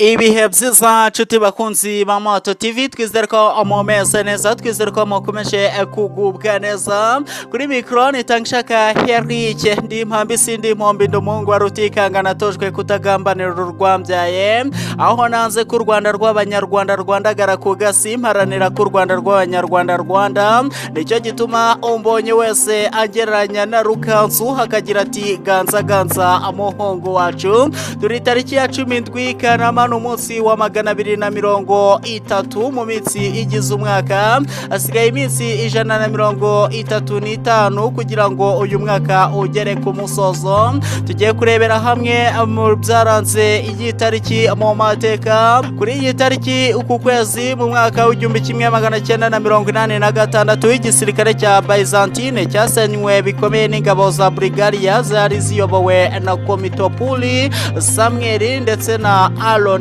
ibihe byiza nshuti bakunzi ba Moto TV, twizere ko mumeze neza, twizere ko mukomeje kugubwa neza. Kuri mikro nitangishaka Herike, ndi mpambisi ndi mpombi ndumungu wa Rutikanga, natojwe kutagambanira urwambyaye, aho nanze ku Rwanda rw'abanyarwanda rwandagara ku gasi, mparanira ku Rwanda rw'abanyarwanda Rwanda. Nicyo gituma umbonye wese agereranya na Rukanzu hakagira ati ganza ganza amuhungu wacu. Turi tariki ya 17 Kanama umunsi wa 230 mu minsi igize umwaka, asigaye iminsi 135 kugira ngo uyu mwaka ugere ku musozo. Tugiye kurebera hamwe mu byaranze iyi tariki mu mateka. Kuri iyi tariki uku kwezi mu mwaka w'1986 igisirikare cya Byzantine cyasenywe bikomeye n'ingabo za Bulgaria zari ziyobowe na Komitopuli Samuel ndetse na Aloni.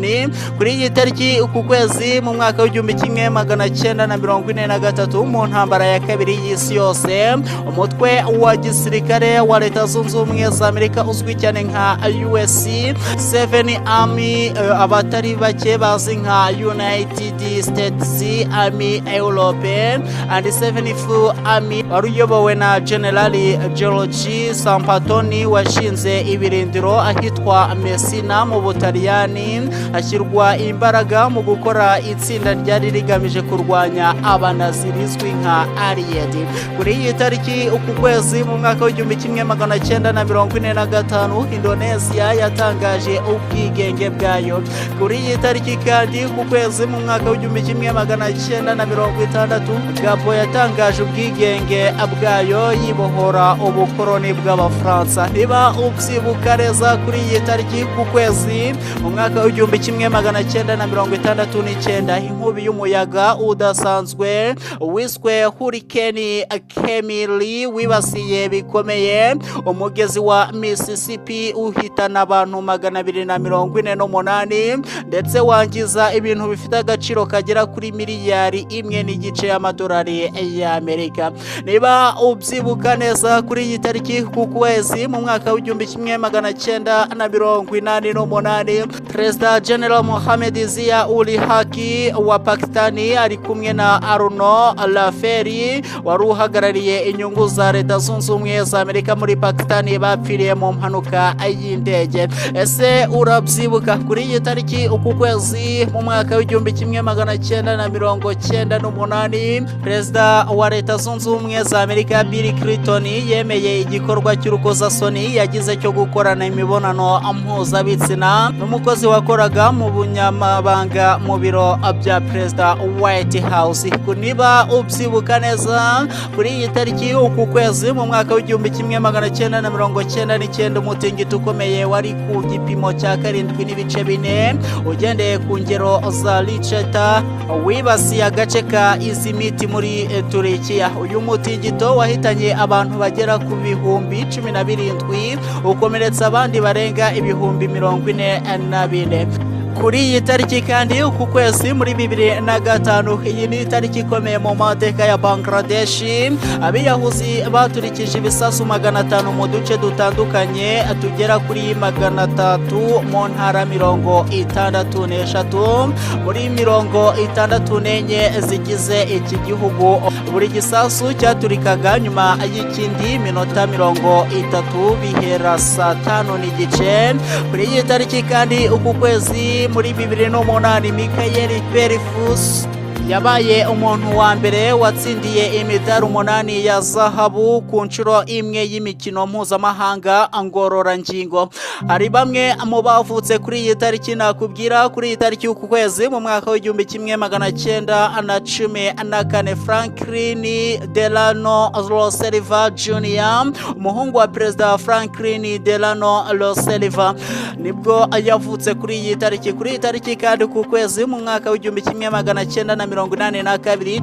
Kuri iyi tariki uku kwezi mu mwaka w'1943 mu ntambara ya kabiri y'isi yose, umutwe wa gisirikare wa Leta Zunze Ubumwe za Amerika uzwi cyane nka US 7 Army, abatari bake bazi nka United States Army Europe and 7th Army, wari uyobowe na General George Sampantoni washinze ibirindiro ahitwa Messina mu Butaliyani, hashyirwa imbaraga mu gukora itsinda ryari rigamije kurwanya abanazi rizwi nka Allied. Kuri iyi tariki uku kwezi mu mwaka w'1945 Indonesia yatangaje ubwigenge bwayo. Kuri iyi tariki kandi uku kwezi mu mwaka w'1960 Gabon yatangaje ubwigenge bwayo yibohora ubukoroni bw'Abafaransa. Niba ubyibuka neza, kuri iyi tariki uku kwezi mu mwaka w'1969 inkubi y'umuyaga udasanzwe wiswe Hurricane Kemili wibasiye bikomeye umugezi wa Mississippi, uhitana abantu 248 ndetse wangiza ibintu bifite agaciro kagera kuri miliyari 1.5 y'amadolari y'Amerika. Niba ubyibuka neza, kuri iyi tariki ku kwezi mu mwaka w'1988 Perezida General Mohamed Zia ul Haki wa Pakistani ari kumwe na Arno Laferi wari uhagarariye inyungu za Leta Zunze Ubumwe za Amerika muri Pakistani bapfiriye mu mpanuka y'indege. Ese urabyibuka kuri iyi tariki uku kwezi mu mwaka w'1998 Perezida wa Leta Zunze Ubumwe za Amerika Bill Clinton yemeye igikorwa cy'urukozasoni yagize cyo gukorana imibonano mpuzabitsina n'umukozi wakoraga mu bunyamabanga mu biro bya Perezida White House. Niba ubyibuka neza, kuri iyi tariki uku kwezi mu mwaka w'1999 umutingito ukomeye wari ku gipimo cya 7.4 ugendeye ku ngero za Richter wibasiye agace ka Izmit muri Turikiya. Uyu mutingito wahitanye abantu bagera ku bihumbi 17 ukomeretsa abandi barenga ibihumbi 44. Kuri iyi tariki kandi uku kwezi muri 2005 iyi ni tariki ikomeye mu mateka ya Bangladesh. Abiyahuzi baturikije ibisasu 500 mu duce dutandukanye tugera kuri 300 mu ntara 63 muri 64 zigize iki gihugu. Buri gisasu cyaturikaga nyuma y'ikindi minota 30 bihera saa 5:30. Kuri iyi tariki kandi uku kwezi muri 2008 Michael Phelps yabaye umuntu wa mbere watsindiye imidari 8 ya zahabu ku nshuro imwe y'imikino mpuzamahanga ngororangingo. Hari bamwe mu bavutse kuri iyi tariki nakubwira. Kuri iyi tariki uku kwezi mu mwaka w'1914 Franklin Delano Roosevelt Jr., umuhungu wa Perezida Franklin Delano Roosevelt, nibwo yavutse kuri iyi tariki. Kuri iyi tariki kandi uku kwezi mu mwaka w'1982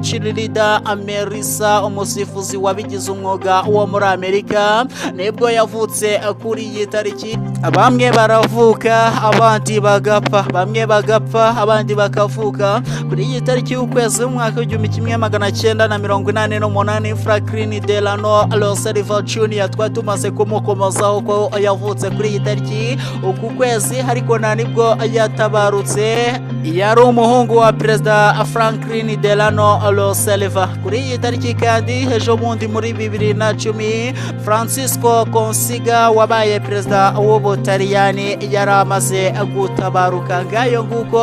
Cheerleader Melissa, umusifuzi wabigize umwuga wo muri Amerika, nibwo yavutse kuri iyi tariki. bamwe baravuka abandi bagapfa, bamwe bagapfa abandi bakavuka. Kuri iyi tariki y'ukwezi w'umwaka w'igihumbi kimwe magana cyenda na 88 Franklin Delano Roosevelt Jr. twari tumaze kumukomozaho ko yavutse kuri iyi tariki uku kwezi, ariko nta nibwo yatabarutse. Yari umuhungu wa perezida Franklin Delano Roosevelt. Kuri iyi tariki kandi ejo bundi muri 2010 Francisco Consiga wabaye perezida w'Ubutaliyani yari amaze gutabaruka. Ngayo nguko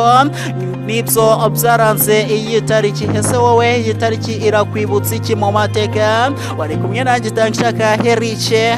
nibyo byaranze iyi tariki. Ese wowe iyi tariki irakwibutsa iki mu mateka? Wari kumwe nanjye Tangishaka Herice.